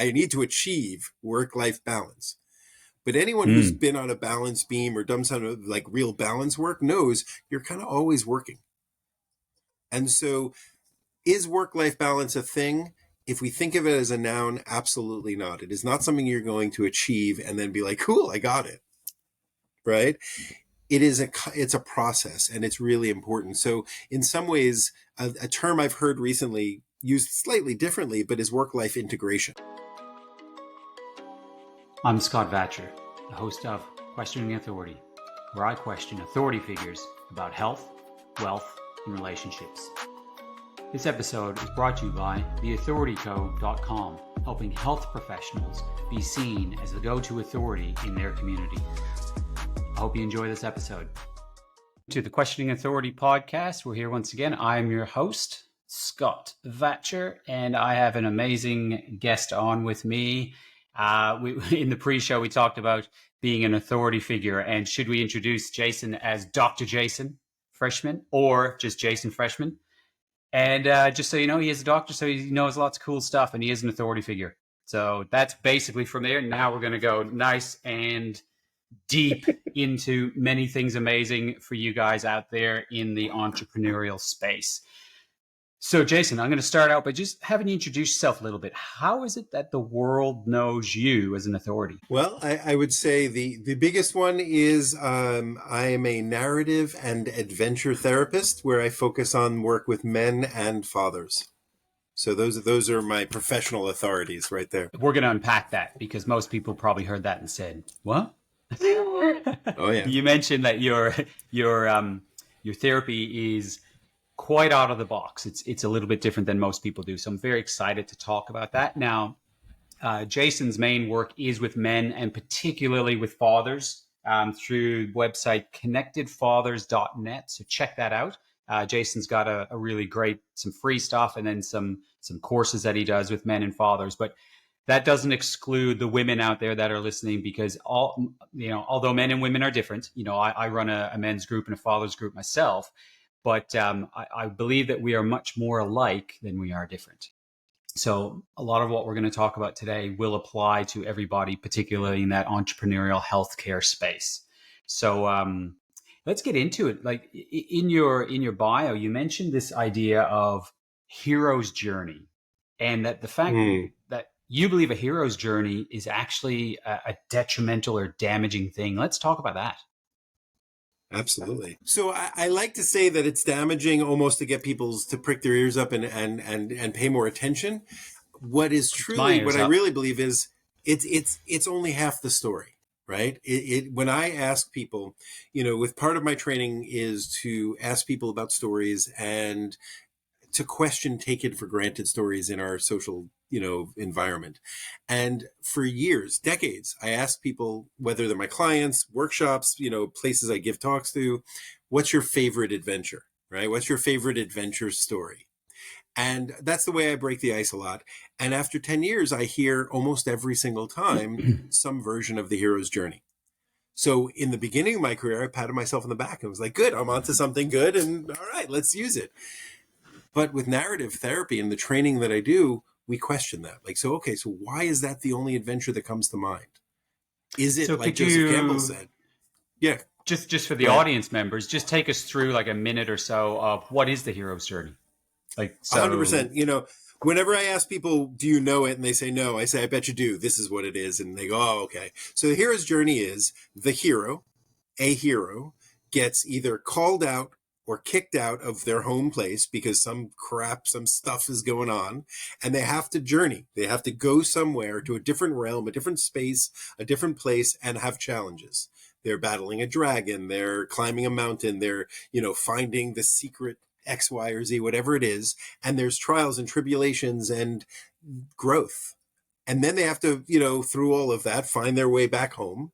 I need to achieve work-life balance. But anyone who's been on a balance beam or done some of like real balance work knows you're kind of always working. And so is work-life balance a thing? If we think of it as a noun, absolutely not. It is not something you're going to achieve and then be like, cool, I got it. Right? It's a process, and it's really important. So in some ways, a term I've heard recently used slightly differently, but is work-life integration. I'm Scott Vatcher, the host of Questioning Authority, where I question authority figures about health, wealth, and relationships. This episode is brought to you by theauthorityco.com, helping health professionals be seen as the go-to authority in their community. I hope you enjoy this episode. To the Questioning Authority podcast, we're here once again. I'm your host, Scott Vatcher, and I have an amazing guest on with me. In the pre-show, we talked about being an authority figure, and should we introduce Jason as Dr. Jason Freshman or just Jason Freshman? And just so you know, he is a doctor, so he knows lots of cool stuff, and he is an authority figure. So that's basically from there. Now we're going to go nice and deep into many things amazing for you guys out there in the entrepreneurial space. So, Jason, I'm going to start out by just having you introduce yourself a little bit. How is it that the world knows you as an authority? Well, I would say the biggest one is I am a narrative and adventure therapist where I focus on work with men and fathers. So those are my professional authorities right there. We're going to unpack that because most people probably heard that and said, "What?" Oh yeah. You mentioned that your therapy is quite out of the box. It's a little bit different than most people do. So I'm very excited to talk about that. Now, Jason's main work is with men and particularly with fathers through the website connectedfathers.net. So check that out. Jason's got a really great, some free stuff and then some courses that he does with men and fathers. But that doesn't exclude the women out there that are listening because although men and women are different, I run a men's group and a father's group myself. But I believe that we are much more alike than we are different. So a lot of what we're going to talk about today will apply to everybody, particularly in that entrepreneurial healthcare space. So let's get into it. Like in your bio, you mentioned this idea of hero's journey, and that the fact that you believe a hero's journey is actually a detrimental or damaging thing. Let's talk about that. Absolutely. So I like to say that it's damaging almost to get people to prick their ears up and pay more attention. What is truly, what I really believe is it's only half the story, right? When I ask people, with part of my training is to ask people about stories and to question taken for granted stories in our social environment. And for years, decades, I ask people, whether they're my clients, workshops, places I give talks to, what's your favorite adventure, right? What's your favorite adventure story? And that's the way I break the ice a lot. And after 10 years, I hear almost every single time some version of the hero's journey. So in the beginning of my career, I patted myself on the back and was like, good, I'm onto something good. And all right, let's use it. But with narrative therapy and the training that I do, we question that. Like, so why is that the only adventure that comes to mind? Is it like Joseph Campbell said? Yeah. Just for the audience members, just take us through like a minute or so of what is the hero's journey? Like 100%. Whenever I ask people, do you know it? And they say no, I say, I bet you do. This is what it is. And they go, oh, okay. So the hero's journey is a hero, gets either called out or kicked out of their home place because some stuff is going on, and they have to journey. They have to go somewhere to a different realm, a different space, a different place, and have challenges. They're battling a dragon. They're climbing a mountain. They're, finding the secret X, Y, or Z, whatever it is. And there's trials and tribulations and growth. And then they have to, through all of that, find their way back home,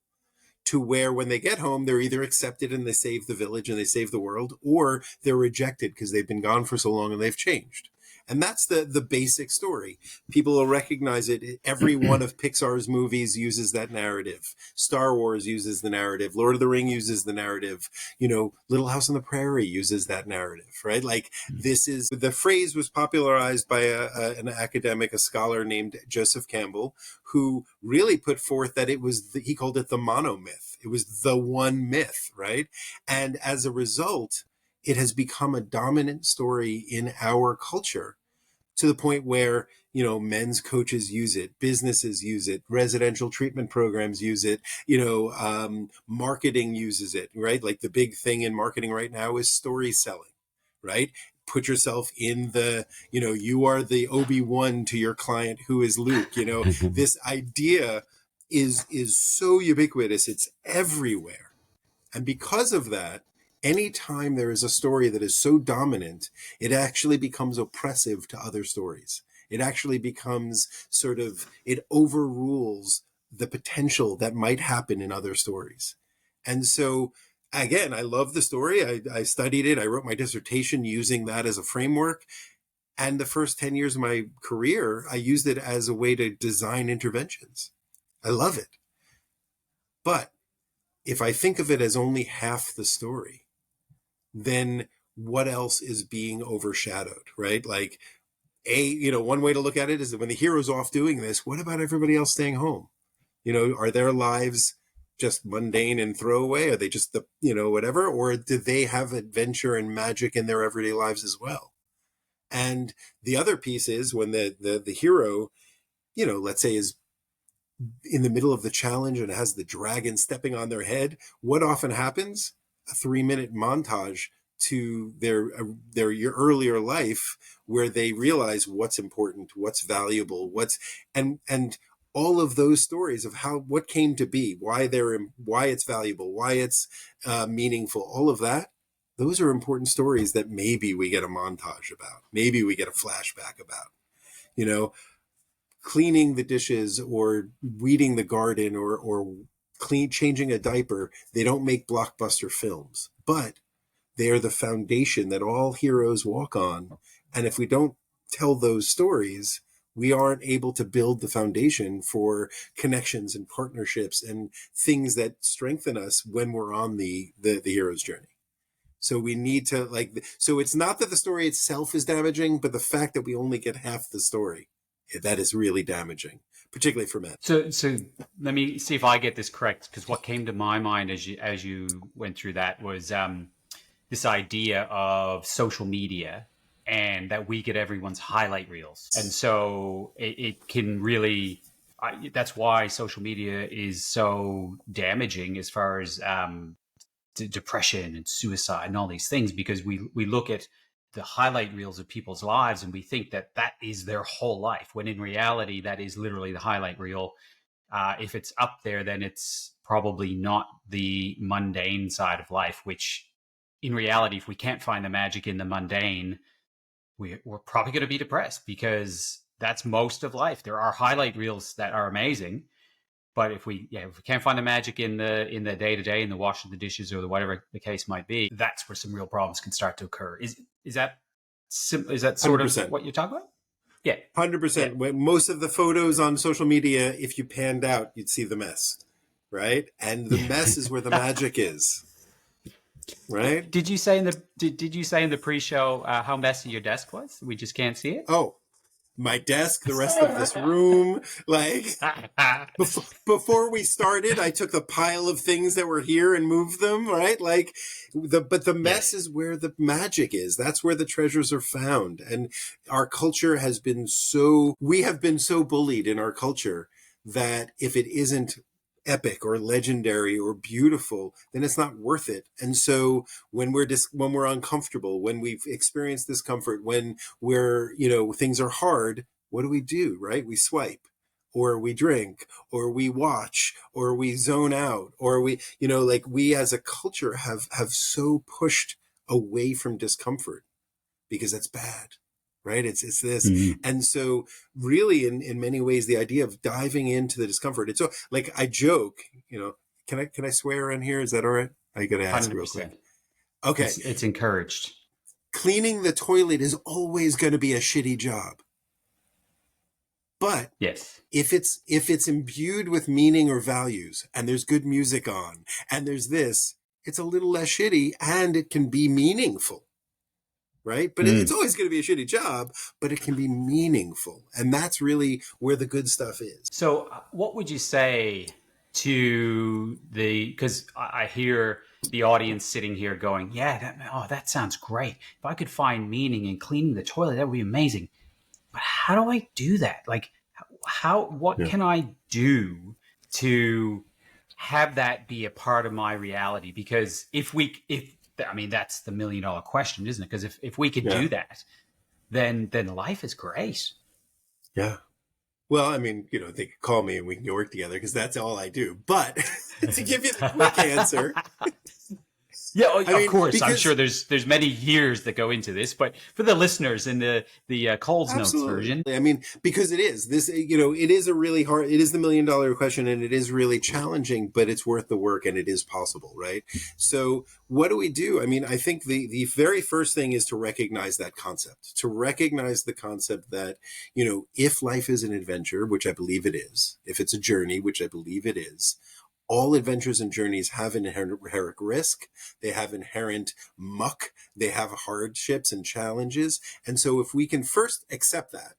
to where when they get home, they're either accepted and they save the village and they save the world, or they're rejected because they've been gone for so long and they've changed. And that's the basic story. People will recognize it. Every one of Pixar's movies uses that narrative. Star Wars uses the narrative. Lord of the Ring uses the narrative. Little House on the Prairie uses that narrative, right? Like, the phrase was popularized by an academic, a scholar named Joseph Campbell, who really put forth that he called it the monomyth. It was the one myth, right? And as a result, it has become a dominant story in our culture, to the point where, men's coaches use it, businesses use it, residential treatment programs use it, marketing uses it, right? Like, the big thing in marketing right now is story selling, right? Put yourself in you are the Obi-Wan to your client who is Luke. This idea is so ubiquitous. It's everywhere. And because of that, anytime there is a story that is so dominant, it actually becomes oppressive to other stories. It actually becomes it overrules the potential that might happen in other stories. And so, again, I love the story. I studied it. I wrote my dissertation using that as a framework. And the first 10 years of my career, I used it as a way to design interventions. I love it. But if I think of it as only half the story, then what else is being overshadowed, right? Like, one way to look at it is that when the hero's off doing this, what about everybody else staying home? Are their lives just mundane and throwaway? Are they just whatever? Or do they have adventure and magic in their everyday lives as well? And the other piece is when the hero, let's say, is in the middle of the challenge and has the dragon stepping on their head, what often happens? A 3-minute montage to their earlier life, where they realize what's important, what's valuable, and all of those stories of what came to be, why it's valuable, why it's meaningful, all of that. Those are important stories that maybe we get a montage about, maybe we get a flashback about, cleaning the dishes or weeding the garden or changing a diaper. They don't make blockbuster films, but they are the foundation that all heroes walk on. And if we don't tell those stories, we aren't able to build the foundation for connections and partnerships and things that strengthen us when we're on the hero's journey. So we need to so it's not that the story itself is damaging, but the fact that we only get half the story, that is really damaging, particularly for men. So let me see if I get this correct, because what came to my mind as you went through that was this idea of social media, and that we get everyone's highlight reels. And so it can really, that's why social media is so damaging as far as depression and suicide and all these things, because we look at the highlight reels of people's lives and we think that is their whole life, when in reality that is literally the highlight reel. If it's up there, then it's probably not the mundane side of life, which in reality, if we can't find the magic in the mundane, we're probably going to be depressed, because that's most of life. There are highlight reels that are amazing, but if we can't find the magic in the day-to-day, in the washing the dishes or the whatever the case might be, that's where some real problems can start to occur. Is that sort 100%. Of what you're talking about? Yeah. 100%. Yeah. Most of the photos on social media, if you panned out, you'd see the mess, right? And the mess is where the magic is, right? Did you say in the pre-show how messy your desk was? We just can't see it? Oh, my desk, the rest of this room. Before we started, I took the pile of things that were here and moved them, right? But the mess is where the magic is. That's where the treasures are found. And our culture we have been so bullied in our culture that if it isn't epic or legendary or beautiful, then it's not worth it. And so when we're uncomfortable, when we've experienced discomfort, when things are hard, what do? Right? We swipe, or we drink, or we watch, or we zone out, or we as a culture have so pushed away from discomfort because that's bad. Right? It's this. Mm-hmm. And so really in many ways, the idea of diving into the discomfort, it's so I joke, can I swear in here? Is that all right? I got to ask 100%. Real quick. Okay. It's encouraged. cleaning the toilet is always going to be a shitty job. But yes, if it's imbued with meaning or values, and there's good music on, and there's this, it's a little less shitty, and it can be meaningful, right? But it's always going to be a shitty job, but it can be meaningful, and that's really where the good stuff is. So, what would you say to because I hear the audience sitting here going, "Yeah, that sounds great. If I could find meaning in cleaning the toilet, that would be amazing." But how do I do that? Like, what can I do to have that be a part of my reality? Because if that's the $1 million question, isn't it? Because if we could do that, then life is great. Yeah. Well, I mean, they could call me and we can work together because that's all I do. But to give you the quick answer. Yeah, of course. Because, I'm sure there's many years that go into this, but for the listeners in the Coles Notes version. I mean, because it is this, it is a really hard, it is the $1 million question, and it is really challenging, but it's worth the work and it is possible, right? So what do we do? I mean, I think the very first thing is to recognize that concept, to recognize the concept that, if life is an adventure, which I believe it is, if it's a journey, which I believe it is, all adventures and journeys have inherent risk. They have inherent muck. They have hardships and challenges. And so if we can first accept that,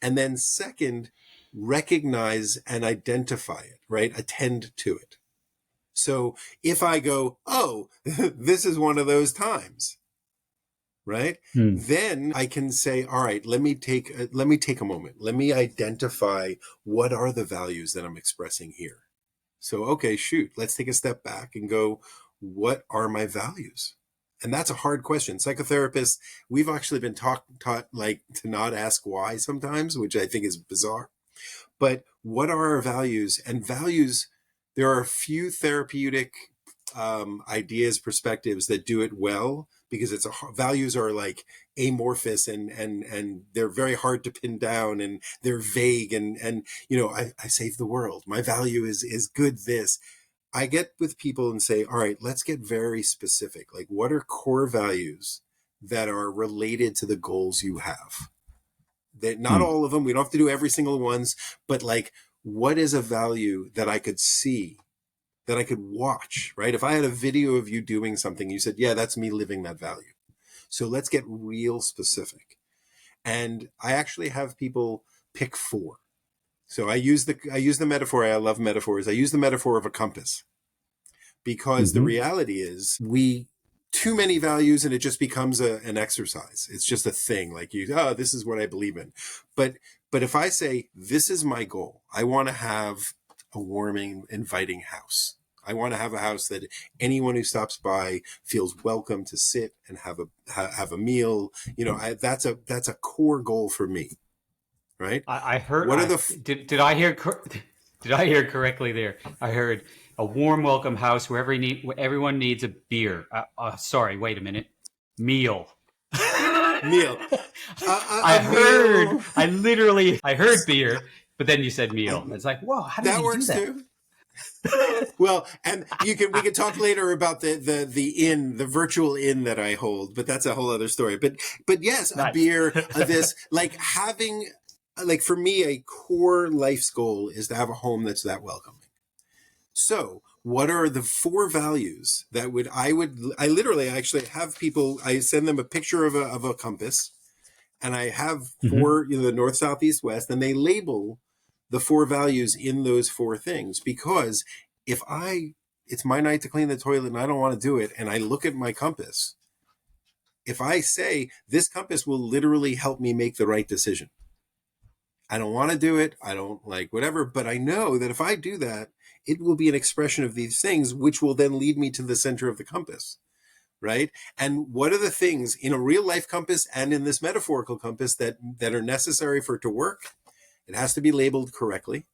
and then second, recognize and identify it, right? Attend to it. So if I go, oh, this is one of those times, right? Then I can say, all right, let me take a moment. Let me identify what are the values that I'm expressing here. So, okay, shoot, let's take a step back and go, what are my values? And that's a hard question. Psychotherapists, we've actually been taught like to not ask why sometimes, which I think is bizarre. But what are our values? And values, there are a few therapeutic ideas, perspectives that do it well, because values are like amorphous and they're very hard to pin down, and they're vague, and I save the world. My value is good this. I get with people and say, all right, let's get very specific. Like, what are core values that are related to the goals you have? That not all of them, we don't have to do every single ones, but like, what is a value that I could see, that I could watch, right? If I had a video of you doing something, you said, yeah, that's me living that value. So let's get real specific. And I actually have people pick 4. So I use the metaphor. I love metaphors. I use the metaphor of a compass, because the reality is too many values and it just becomes an exercise. It's just a thing, like this is what I believe in. But if I say, this is my goal, I want to have a warming, inviting house. I want to have a house that anyone who stops by feels welcome to sit and have a meal. That's a core goal for me, right? I heard. Did I hear? Did I hear correctly there? I heard a warm, welcome house where everyone needs a beer. Sorry, wait a minute. Meal. Meal. I heard beer, but then you said meal. It's like, whoa, how did you do that? Too. Well, and we can talk later about the virtual inn that I hold, but that's a whole other story. But yes, nice. A beer, this, like having, like for me, a core life's goal is to have a home that's that welcoming. So what are the 4 values that I literally actually have people, I send them a picture of a compass, and I have 4, the north, south, east, west, and they label the 4 values in those 4 things. Because if it's my night to clean the toilet and I don't want to do it, and I look at my compass, if I say this compass will literally help me make the right decision, I don't want to do it, I don't like whatever, but I know that if I do that, it will be an expression of these things, which will then lead me to the center of the compass, right? And what are the things in a real life compass and in this metaphorical compass that are necessary for it to work? It has to be labeled correctly,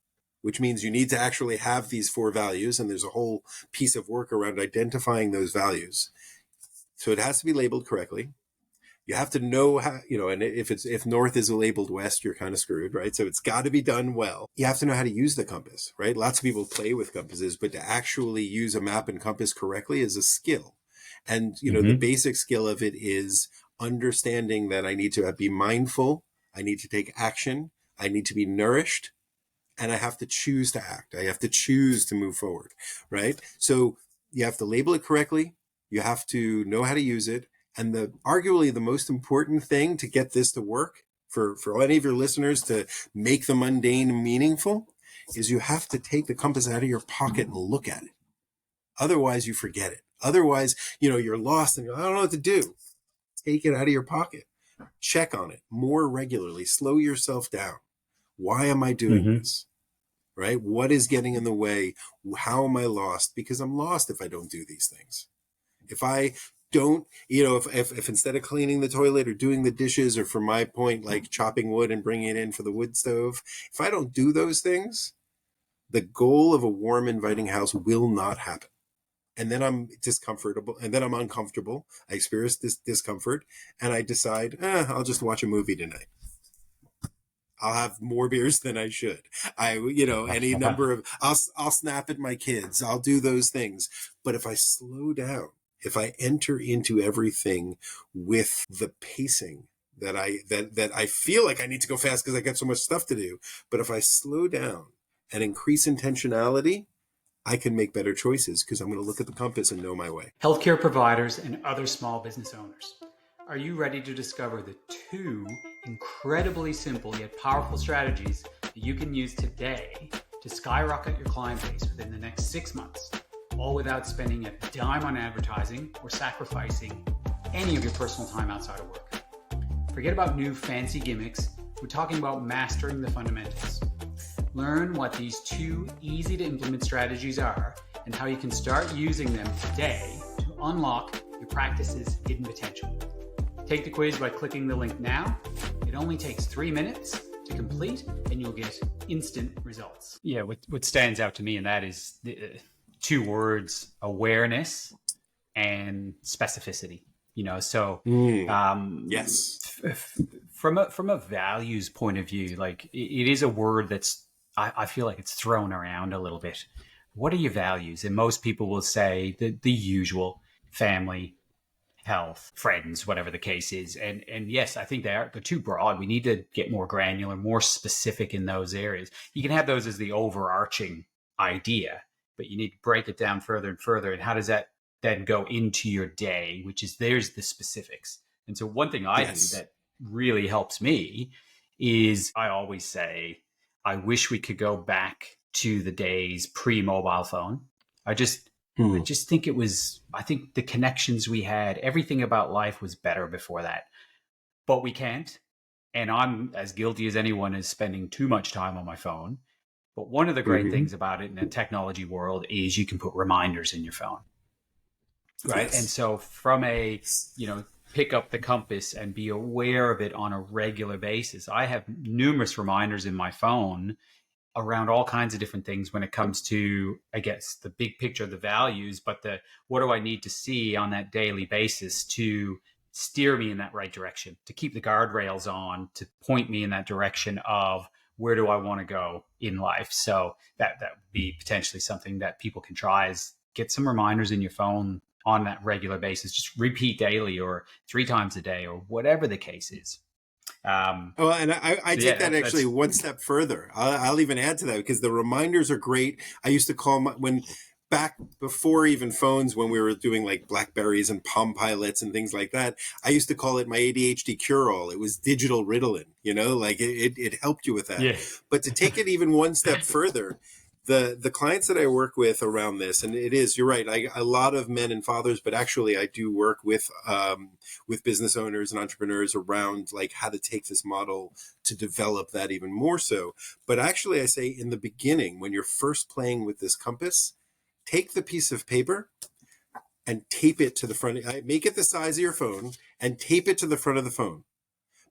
which means you need to actually have these 4 values, and there's a whole piece of work around identifying those values. So it has to be labeled correctly. You have to know how, and if north is labeled west, you're kind of screwed, right? So it's got to be done well. You have to know how to use the compass, right? Lots of people play with compasses, but to actually use a map and compass correctly is a skill. And, the basic skill of it is understanding that I need to be mindful. I need to take action. I need to be nourished, and I have to choose to act. I have to choose to move forward, right? So you have to label it correctly. You have to know how to use it. And arguably the most important thing to get this to work for any of your listeners to make the mundane meaningful is you have to take the compass out of your pocket and look at it. Otherwise you forget it. Otherwise, you're lost and I don't know what to do. Take it out of your pocket. Check on it more regularly. Slow yourself down. Why am I doing this? Right? What is getting in the way? How am I lost? Because I'm lost if I don't do these things. If I don't, if instead of cleaning the toilet or doing the dishes, or from my point, like chopping wood and bringing it in for the wood stove, if I don't do those things, the goal of a warm, inviting house will not happen. And then I'm discomfortable, and then I'm uncomfortable. I experience this discomfort, and I decide, I'll just watch a movie tonight. I'll have more beers than I should. Any number of, I'll snap at my kids. I'll do those things. But if I slow down, if I enter into everything with the pacing that I feel like I need to go fast because I got so much stuff to do. But if I slow down and increase intentionality, I can make better choices because I'm going to look at the compass and know my way. Healthcare providers and other small business owners, are you ready to discover the 2 incredibly simple yet powerful strategies that you can use today to skyrocket your client base within the next 6 months, all without spending a dime on advertising or sacrificing any of your personal time outside of work? Forget about new fancy gimmicks. We're talking about mastering the fundamentals. Learn what these 2 easy to implement strategies are and how you can start using them today to unlock your practice's hidden potential. Take the quiz by clicking the link now. It only takes 3 minutes to complete and you'll get instant results. Yeah, what stands out to me in that is the 2 words: awareness and specificity. Yes. From a values point of view, like it is a word that's, I feel like it's thrown around a little bit. What are your values? And most people will say the usual: family, health, friends, whatever the case is. And yes, I think they're too broad. We need to get more granular, more specific in those areas. You can have those as the overarching idea, but you need to break it down further and further. And how does that then go into your day, there's the specifics. And so one thing I do that really helps me is I always say, I wish we could go back to the days pre-mobile phone. I just think I think the connections we had, everything about life was better before that, but we can't. And I'm as guilty as anyone as spending too much time on my phone. But one of the great things about it in the technology world is you can put reminders in your phone. Right. Yes. And so from pick up the compass and be aware of it on a regular basis. I have numerous reminders in my phone around all kinds of different things when it comes to, I guess, the big picture of the values, but what do I need to see on that daily basis to steer me in that right direction, to keep the guardrails on, to point me in that direction of where do I want to go in life. So that would be potentially something that people can try, is get some reminders in your phone on that regular basis. Just repeat daily or 3 times a day or whatever the case is. And I take that actually one step further. I'll even add to that, because the reminders are great. I used to call back before even phones, when we were doing like Blackberries and Palm Pilots and things like that, I used to call it my ADHD cure-all. It was digital Ritalin, like it helped you with that. Yeah. But to take it even one step further, the clients that I work with around this, and you're right, a lot of men and fathers, but actually I do work with business owners and entrepreneurs around like how to take this model to develop that even more so. But actually I say, in the beginning, when you're first playing with this compass, take the piece of paper and tape it to the front. Make it the size of your phone and tape it to the front of the phone.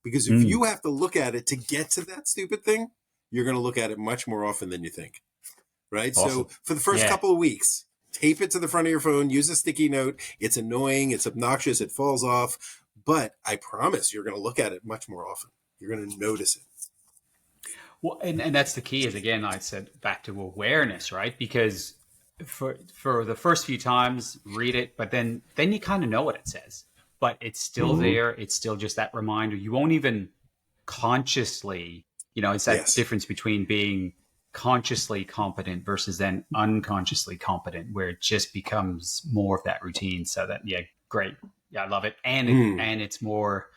Because if you have to look at it to get to that stupid thing, you're going to look at it much more often than you think. Right. Awesome. So for the first couple of weeks, tape it to the front of your phone, use a sticky note. It's annoying. It's obnoxious. It falls off. But I promise you're going to look at it much more often. You're going to notice it. Well, and that's the key is, again, I said back to awareness, right? Because for the first few times, read it, but then you kind of know what it says, but it's still Mm-hmm. there. It's still just that reminder. You won't even consciously, it's that Yes. difference between being consciously competent versus then unconsciously competent, where it just becomes more of that routine. So that, yeah, great. Yeah, I love it. And it's more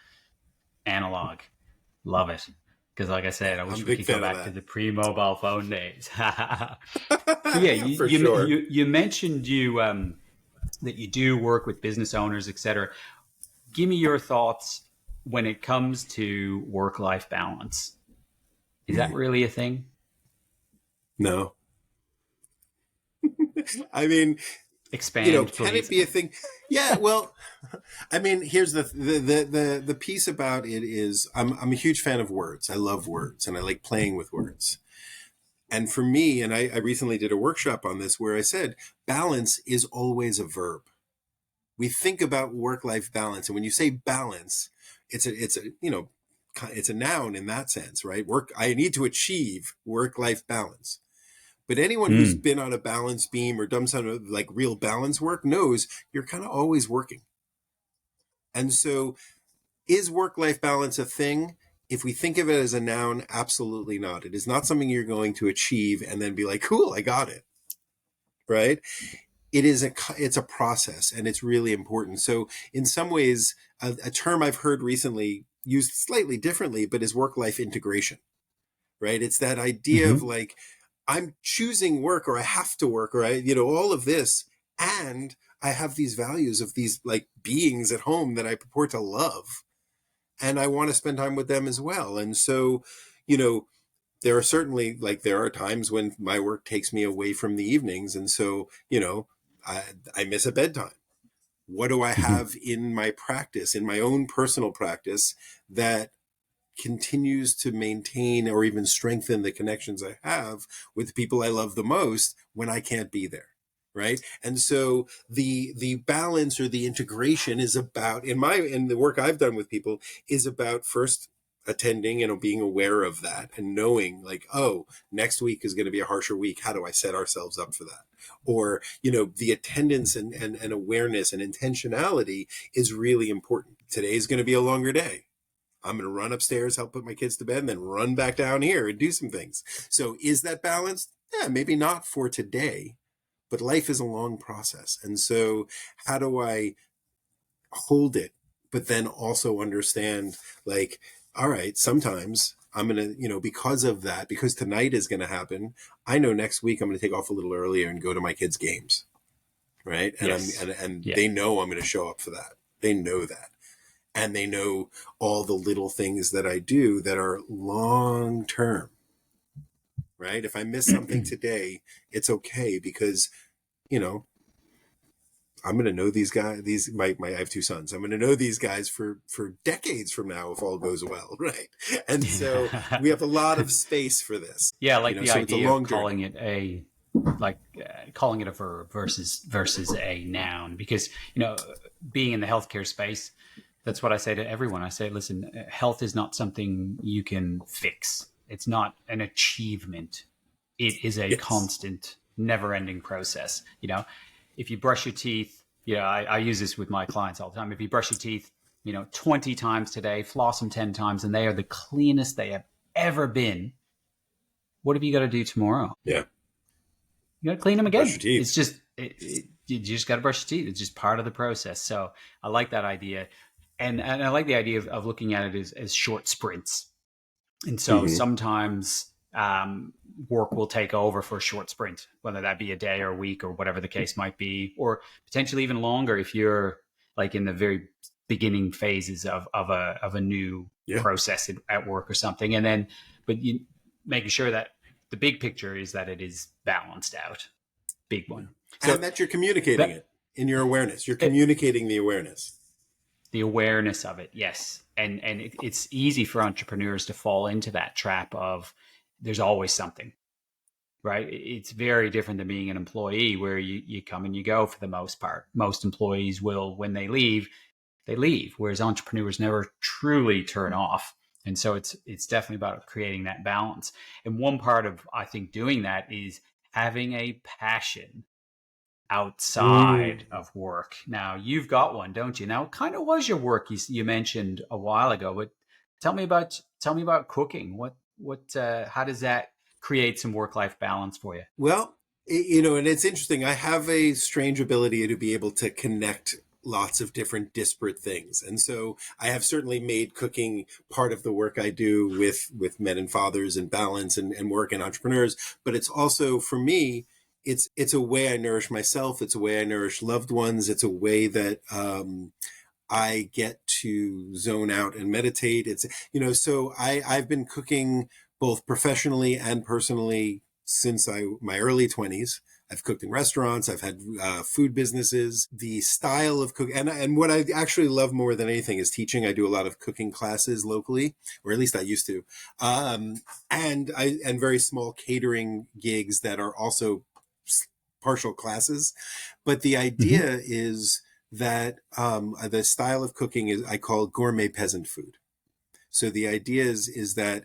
analog. Love it. Because like I said, I I'm wish a we big could go fan of back to that. the pre-mobile phone days. So yeah, For sure. you mentioned that you do work with business owners, etc. Give me your thoughts when it comes to work-life balance. Is that really a thing? No. I mean, Expand, can it please. be a thing? Yeah, well, I mean, here's the piece about it is I'm a huge fan of words. I love words and I like playing with words. And for me, and I recently did a workshop on this where I said balance is always a verb. We think about work-life balance, and when you say balance, it's a noun in that sense, right? I need to achieve work-life balance. But anyone who's Mm. been on a balance beam or done some like real balance work knows you're kind of always working. And so is work-life balance a thing? If we think of it as a noun, absolutely not. It is not something you're going to achieve and then be like, cool, I got it. Right? It's a process and it's really important. So in some ways, a term I've heard recently used slightly differently, but is work-life integration, right? It's that idea of Mm-hmm. like, I'm choosing work or I have to work or all of this. And I have these values of these like beings at home that I purport to love. And I want to spend time with them as well. And so, you know, there are times when my work takes me away from the evenings. And so, I miss a bedtime. What do I Mm-hmm. have in my practice, in my own personal practice, that continues to maintain or even strengthen the connections I have with the people I love the most when I can't be there? Right. And so the balance or the integration is about, in the work I've done with people, is about first attending and being aware of that and knowing like, oh, next week is going to be a harsher week. How do I set ourselves up for that? Or, the attendance and awareness and intentionality is really important. Today's going to be a longer day. I'm going to run upstairs, help put my kids to bed, and then run back down here and do some things. So is that balanced? Yeah, maybe not for today, but life is a long process. And so how do I hold it, but then also understand like, all right, sometimes I'm going to, because of that, because tonight is going to happen, I know next week I'm going to take off a little earlier and go to my kids' games. Right. And Yes. and Yeah. they know I'm going to show up for that. They know that. And they know all the little things that I do that are long term, right? If I miss something today, it's okay because, you know, I'm going to know these guys, I have two sons. I'm going to know these guys for decades from now if all goes well, right? And so we have a lot of space for this, Yeah, like the so it's a idea of long journey. calling it a verb versus a noun, because being in the healthcare space, that's what I say to everyone. I say, listen, health is not something you can fix. It's not an achievement. It is a Yes. constant, never-ending process. If you brush your teeth, I use this with my clients all the time. If you brush your teeth, 20 times today, floss them 10 times, and they are the cleanest they have ever been, what have you got to do tomorrow? Yeah. You got to clean them Brush your again. teeth. It's just, you just got to brush your teeth. It's just part of the process. So I like that idea. And I like the idea of looking at it as short sprints. And so Mm-hmm. sometimes work will take over for a short sprint, whether that be a day or a week or whatever the case might be, or potentially even longer if you're like in the very beginning phases of a new Yeah. process at work or something. And then, but you making sure that the big picture is that it is balanced out. Big Yeah. one. So And that you're communicating that it in your awareness. You're it, communicating the awareness. the awareness of it, yes. And it's easy for entrepreneurs to fall into that trap of there's always something, right? It's very different than being an employee where you come and you go for the most part. Most employees will, when they leave, whereas entrepreneurs never truly turn off. And so it's definitely about creating that balance. And one part of, I think, doing that is having a passion outside of work. Now, you've got one, don't you? Now, it kind of was your work you mentioned a while ago, but tell me about cooking. How does that create some work-life balance for you? Well, and it's interesting. I have a strange ability to be able to connect lots of different disparate things. And so I have certainly made cooking part of the work I do with men and fathers and balance and work and entrepreneurs. But it's also, for me, it's a way I nourish myself. It's a way I nourish loved ones. It's a way that I get to zone out and meditate. So I've been cooking both professionally and personally since my early 20s. I've cooked in restaurants. I've had food businesses. The style of cooking, and what I actually love more than anything is teaching. I do a lot of cooking classes locally, or at least I used to, and very small catering gigs that are also partial classes. But the idea is that the style of cooking is I call gourmet peasant food. So the idea is that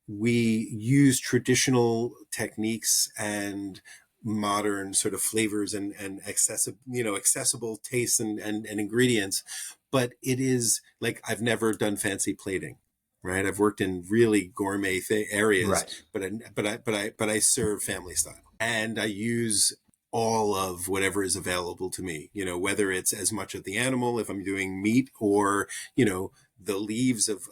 we use traditional techniques and modern sort of flavors and accessible tastes and ingredients, but it is like I've never done fancy plating, right? I've worked in really gourmet areas, right. but I serve family style, and I use all of whatever is available to me, whether it's as much of the animal if I'm doing meat, or the leaves of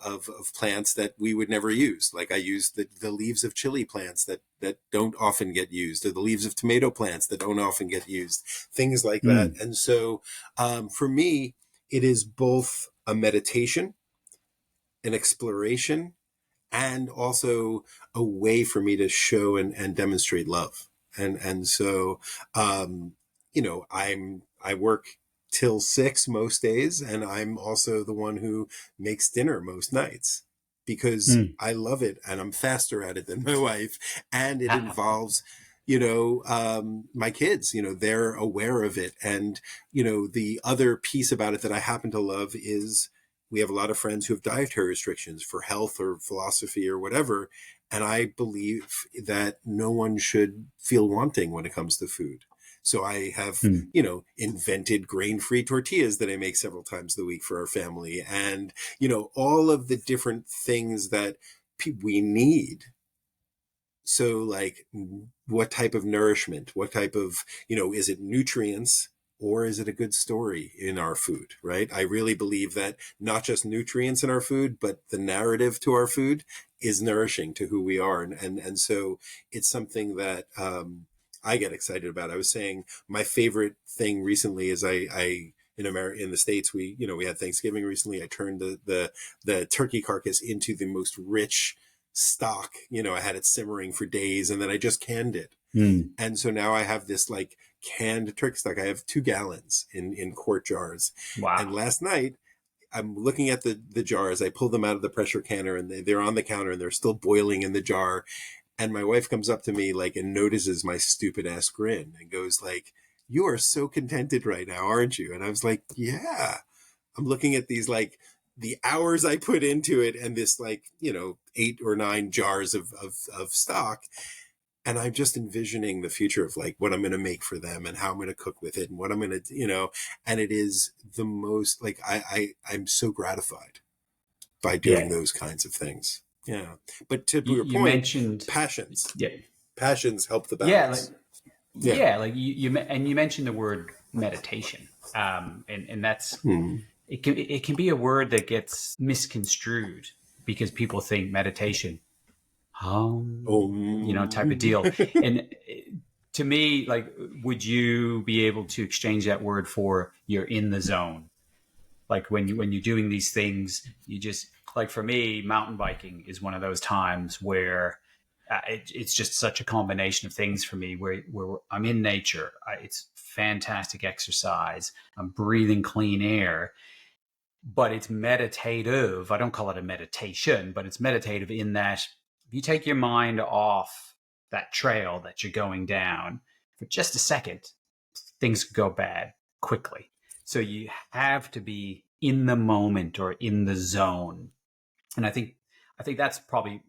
plants that we would never use. Like I use the leaves of chili plants that don't often get used, or the leaves of tomato plants that don't often get used, things like that. And so for me, it is both a meditation, an exploration, and also a way for me to show and demonstrate love. And so, I work till 6 most days, and I'm also the one who makes dinner most nights because I love it, and I'm faster at it than my wife, and it involves my kids, they're aware of it. And the other piece about it that I happen to love is we have a lot of friends who have dietary restrictions for health or philosophy or whatever, and I believe that no one should feel wanting when it comes to food. So I have, invented grain-free tortillas that I make several times a week for our family. And, all of the different things that we need. So like what type of nourishment, what type of, is it nutrients or is it a good story in our food, right? I really believe that not just nutrients in our food, but the narrative to our food is nourishing to who we are. And so it's something that, I get excited about. I was saying my favorite thing recently is in the States, we had Thanksgiving recently. I turned the turkey carcass into the most rich stock. I had it simmering for days, and then I just canned it. And so now I have this like canned turkey stock. I have 2 gallons in quart jars. Wow. And last night I'm looking at the jars. I pull them out of the pressure canner, and they're on the counter, and they're still boiling in the jar. And my wife comes up to me and notices my stupid ass grin and goes like, "You are so contented right now, aren't you?" And I was like, "Yeah." I'm looking at these the hours I put into it, and this 8 or 9 jars of stock. And I'm just envisioning the future of what I'm going to make for them and how I'm going to cook with it and what I'm going to, and it is the most I'm so gratified by doing those kinds of things. Yeah. But to your point, mentioned passions. Yeah. Passions help the balance. You mentioned the word meditation. And that's, it can be a word that gets misconstrued because people think meditation, type of deal. And to me, would you be able to exchange that word for you're in the zone? Like when you're doing these things, you just, for me, mountain biking is one of those times where it's just such a combination of things for me where I'm in nature. It's fantastic exercise. I'm breathing clean air, but it's meditative. I don't call it a meditation, but it's meditative in that if you take your mind off that trail that you're going down for just a second, things go bad quickly. So you have to be in the moment or in the zone. And I think that's probably,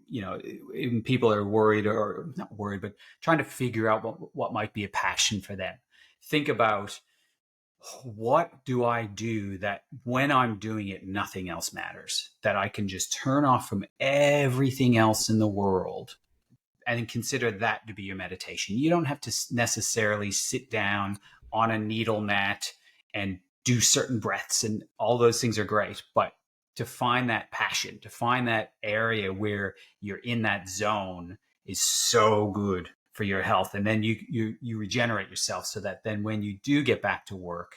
even people are worried or not worried, but trying to figure out what might be a passion for them. think about, what do I do that when I'm doing it, nothing else matters, that I can just turn off from everything else in the world and consider that to be your meditation. You don't have to necessarily sit down on a needle mat and do certain breaths, and all those things are great, but to find that passion, to find that area where you're in that zone is so good for your health. And then you regenerate yourself so that then when you do get back to work,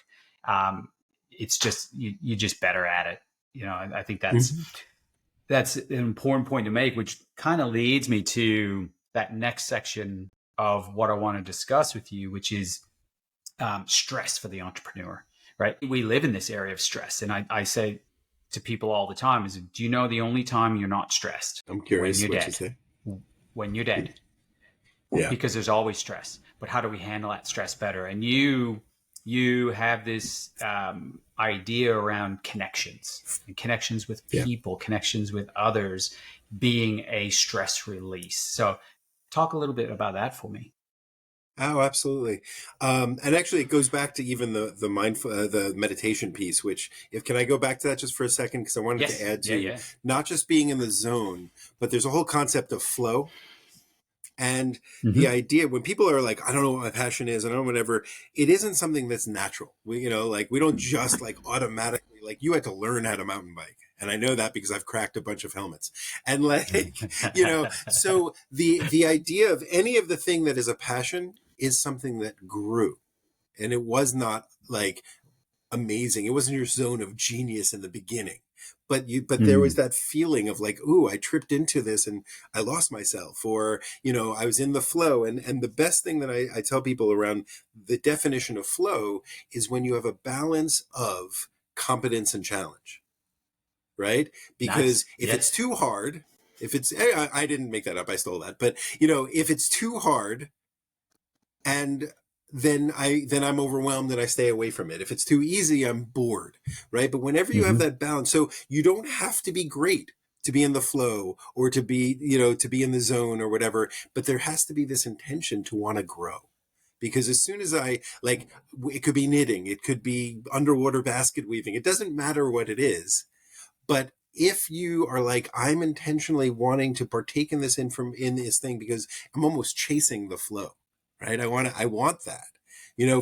it's just, you're just better at it. I think that's an important point to make, which kind of leads me to that next section of what I want to discuss with you, which is stress for the entrepreneur, right? We live in this area of stress. And I say to people all the time is, do you know the only time you're not stressed? I'm curious when you're what dead. you say. When you're dead. Yeah. Because there's always stress. But how do we handle that stress better? And you have this idea around connections, and connections with people, connections with others being a stress release. So talk a little bit about that for me. Oh, absolutely. And actually it goes back to even the mindful, the meditation piece, which can I go back to that just for a second? Because I wanted to add to not just being in the zone, but there's a whole concept of flow. And the idea, when people are like, I don't know what my passion is, I don't know whatever, it isn't something that's natural. We don't just automatically, you had to learn how to mountain bike. And I know that because I've cracked a bunch of helmets. And so the idea of any of the thing that is a passion is something that grew. And it was not amazing. It wasn't your zone of genius in the beginning. But there was that feeling of ooh, I tripped into this and I lost myself, or, I was in the flow. And the best thing that I tell people around the definition of flow is when you have a balance of competence and challenge, right? Because if it's too hard, I didn't make that up, I stole that. But, if it's too hard and then I'm overwhelmed and I stay away from it. If it's too easy, I'm bored, right? But whenever you have that balance, so you don't have to be great to be in the flow or to be, to be in the zone or whatever, but there has to be this intention to want to grow. Because as soon as it could be knitting, it could be underwater basket weaving, it doesn't matter what it is. But if you are I'm intentionally wanting to partake in this in this thing because I'm almost chasing the flow. Right. I want that.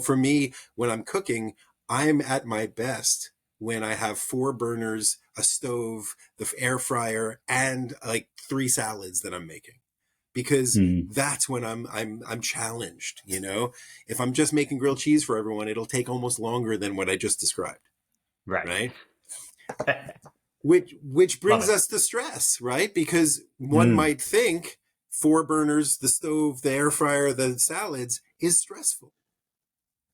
For me, when I'm cooking, I'm at my best when I have 4 burners, a stove, the air fryer, and 3 salads that I'm making, because that's when I'm challenged. If I'm just making grilled cheese for everyone, it'll take almost longer than what I just described. Right. Which brings us to stress, right? Because one might think 4 burners, the stove, the air fryer, the salads is stressful.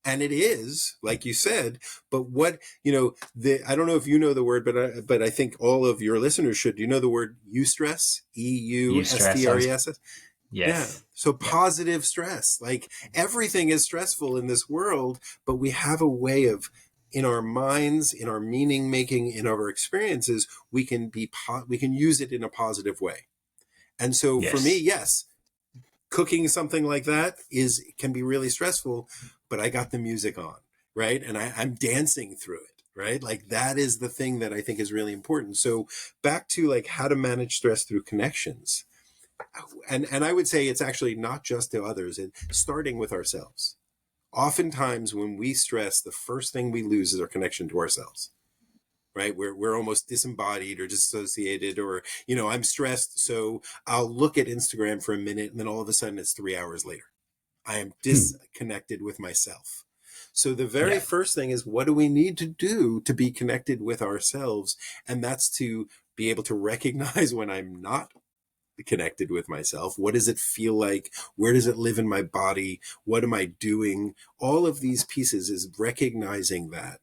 And it is, like you said, but what, I don't know if you know the word, but I think all of your listeners should. Do you know the word eustress? EUSTRES? Yes. Yeah. So positive stress, everything is stressful in this world, but we have a way of, in our minds, in our meaning making, in our experiences, we can use it in a positive way. And so for me, yes, cooking something like that can be really stressful, but I got the music on, right? And I'm dancing through it, right? That is the thing that I think is really important. So back to how to manage stress through connections. And I would say it's actually not just to others, it's starting with ourselves. Oftentimes when we stress, the first thing we lose is our connection to ourselves. Right? We're almost disembodied or dissociated, or, I'm stressed, so I'll look at Instagram for a minute and then all of a sudden it's 3 hours later. I am disconnected with myself. So the very first thing is, what do we need to do to be connected with ourselves? And that's to be able to recognize when I'm not connected with myself. What does it feel like? Where does it live in my body? What am I doing? All of these pieces is recognizing that.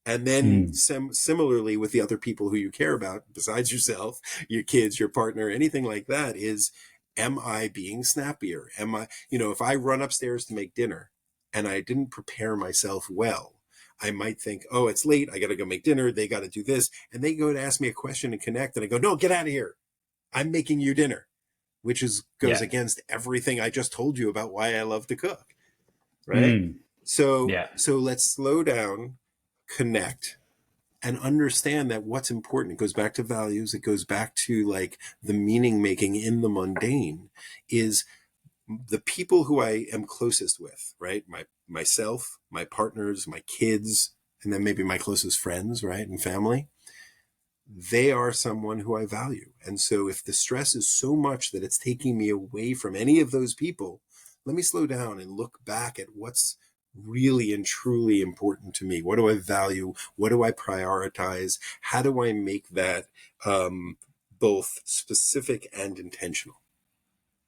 And then similarly with the other people who you care about, besides yourself, your kids, your partner, anything like that, is, am I being snappier? Am I, if I run upstairs to make dinner and I didn't prepare myself well, I might think, oh, it's late, I got to go make dinner, they got to do this. And they go to ask me a question and connect. And I go, no, get out of here. I'm making you dinner, which goes against everything I just told you about why I love to cook. Right. So let's slow down, connect, and understand that what's important. It goes back to values. It goes back to like the meaning making in the mundane is the people who I am closest with, right? Myself, my partners, my kids, and then maybe my closest friends, right? And family. They are someone who I value. And so if the stress is so much that it's taking me away from any of those people, let me slow down and look back at what's really and truly important to me. What do I value? What do I prioritize? How do I make that both specific and intentional?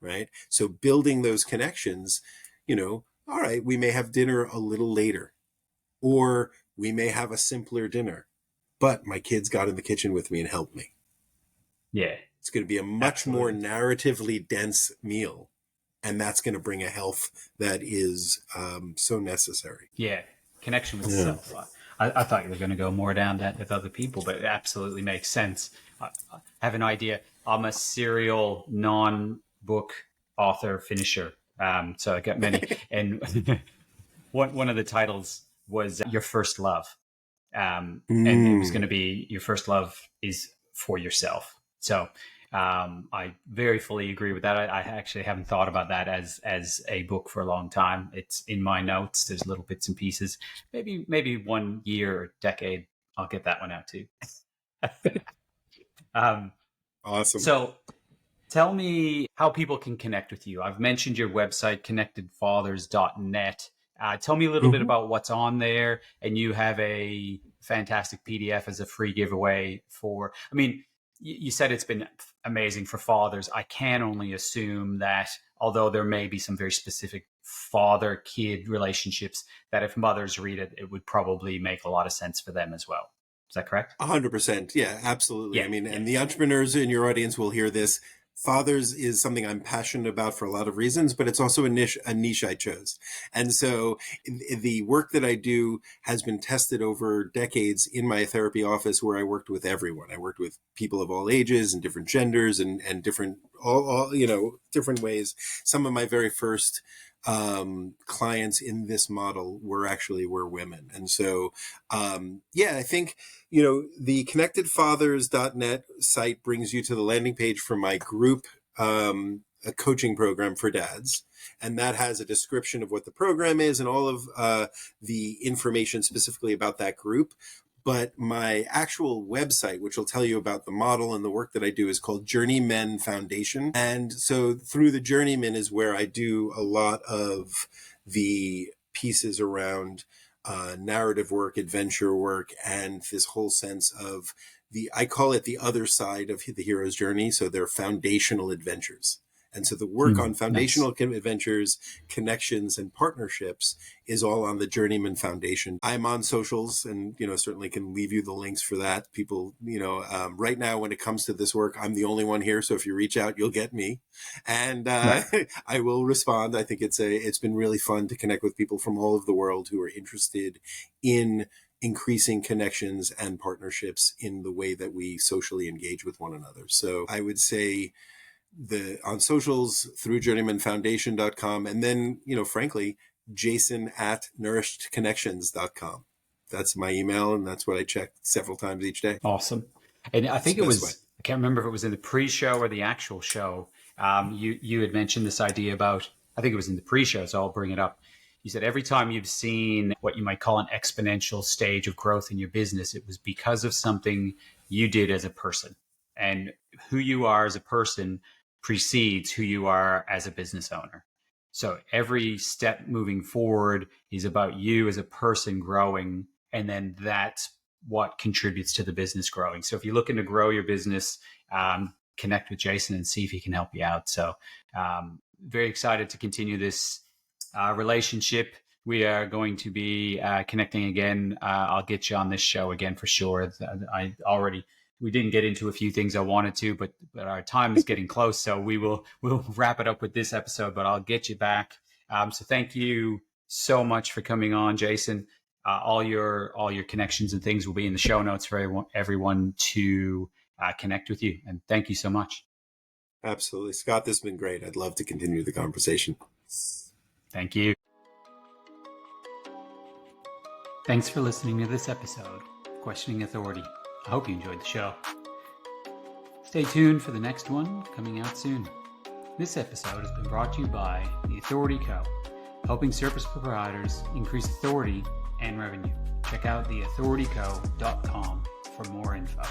Right? So building those connections, all right, we may have dinner a little later, or we may have a simpler dinner, but my kids got in the kitchen with me and helped me. Yeah. It's going to be a much more narratively dense meal. And that's going to bring a health that is so necessary. Yeah. Connection with self. I thought you were going to go more down that with other people, but it absolutely makes sense. I have an idea. I'm a serial non-book author finisher. So I got many. And one of the titles was Your First Love. And it was going to be your first love is for yourself. So I very fully agree with that. I actually haven't thought about that as a book for a long time. It's in my notes. There's little bits and pieces. Maybe 1 year or decade, I'll get that one out too. Awesome. So tell me how people can connect with you. I've mentioned your website, connectedfathers.net. Tell me a little bit about what's on there. And you have a fantastic PDF as a free giveaway for, you said it's been amazing for fathers. I can only assume that although there may be some very specific father-kid relationships, that if mothers read it, it would probably make a lot of sense for them as well. Is that correct? 100%. Yeah, absolutely. And the entrepreneurs in your audience will hear this. Fathers is something I'm passionate about for a lot of reasons, but it's also a niche I chose. And so the work that I do has been tested over decades in my therapy office, where I worked with everyone. I worked with people of all ages and different genders and different, all different ways. Some of my very first clients in this model were women. And so, I think, the connectedfathers.net site brings you to the landing page for my group, a coaching program for dads. And that has a description of what the program is and all of the information specifically about that group. But my actual website, which will tell you about the model and the work that I do, is called Journeymen Foundation. And so through the Journeymen is where I do a lot of the pieces around narrative work, adventure work, and this whole sense of I call it the other side of the hero's journey. So they're foundational adventures. And so the work on foundational adventures, connections, and partnerships is all on the Journeyman Foundation. I'm on socials and, certainly can leave you the links for that. People, right now, when it comes to this work, I'm the only one here. So if you reach out, you'll get me. And I will respond. I think it's been really fun to connect with people from all over the world who are interested in increasing connections and partnerships in the way that we socially engage with one another. So I would say on socials through journeymanfoundation.com, and then, frankly, Jason at nourishedconnections.com. That's my email, and that's what I check several times each day. Awesome. And I think I can't remember if it was in the pre-show or the actual show. You had mentioned this idea about, I think it was in the pre-show, so I'll bring it up. You said every time you've seen what you might call an exponential stage of growth in your business, it was because of something you did as a person. And who you are as a person precedes who you are as a business owner. So every step moving forward is about you as a person growing, and then that's what contributes to the business growing. So if you're looking to grow your business, connect with Jason and see if he can help you out. So very excited to continue this relationship. We are going to be connecting again. I'll get you on this show again for sure. We didn't get into a few things I wanted to, but our time is getting close. So we'll wrap it up with this episode, but I'll get you back. So thank you so much for coming on, Jason. All your connections and things will be in the show notes for everyone to connect with you. And thank you so much. Absolutely. Scott, this has been great. I'd love to continue the conversation. Thank you. Thanks for listening to this episode of Questioning Authority. I hope you enjoyed the show. Stay tuned for the next one coming out soon. This episode has been brought to you by The Authority Co., helping service providers increase authority and revenue. Check out theauthorityco.com for more info.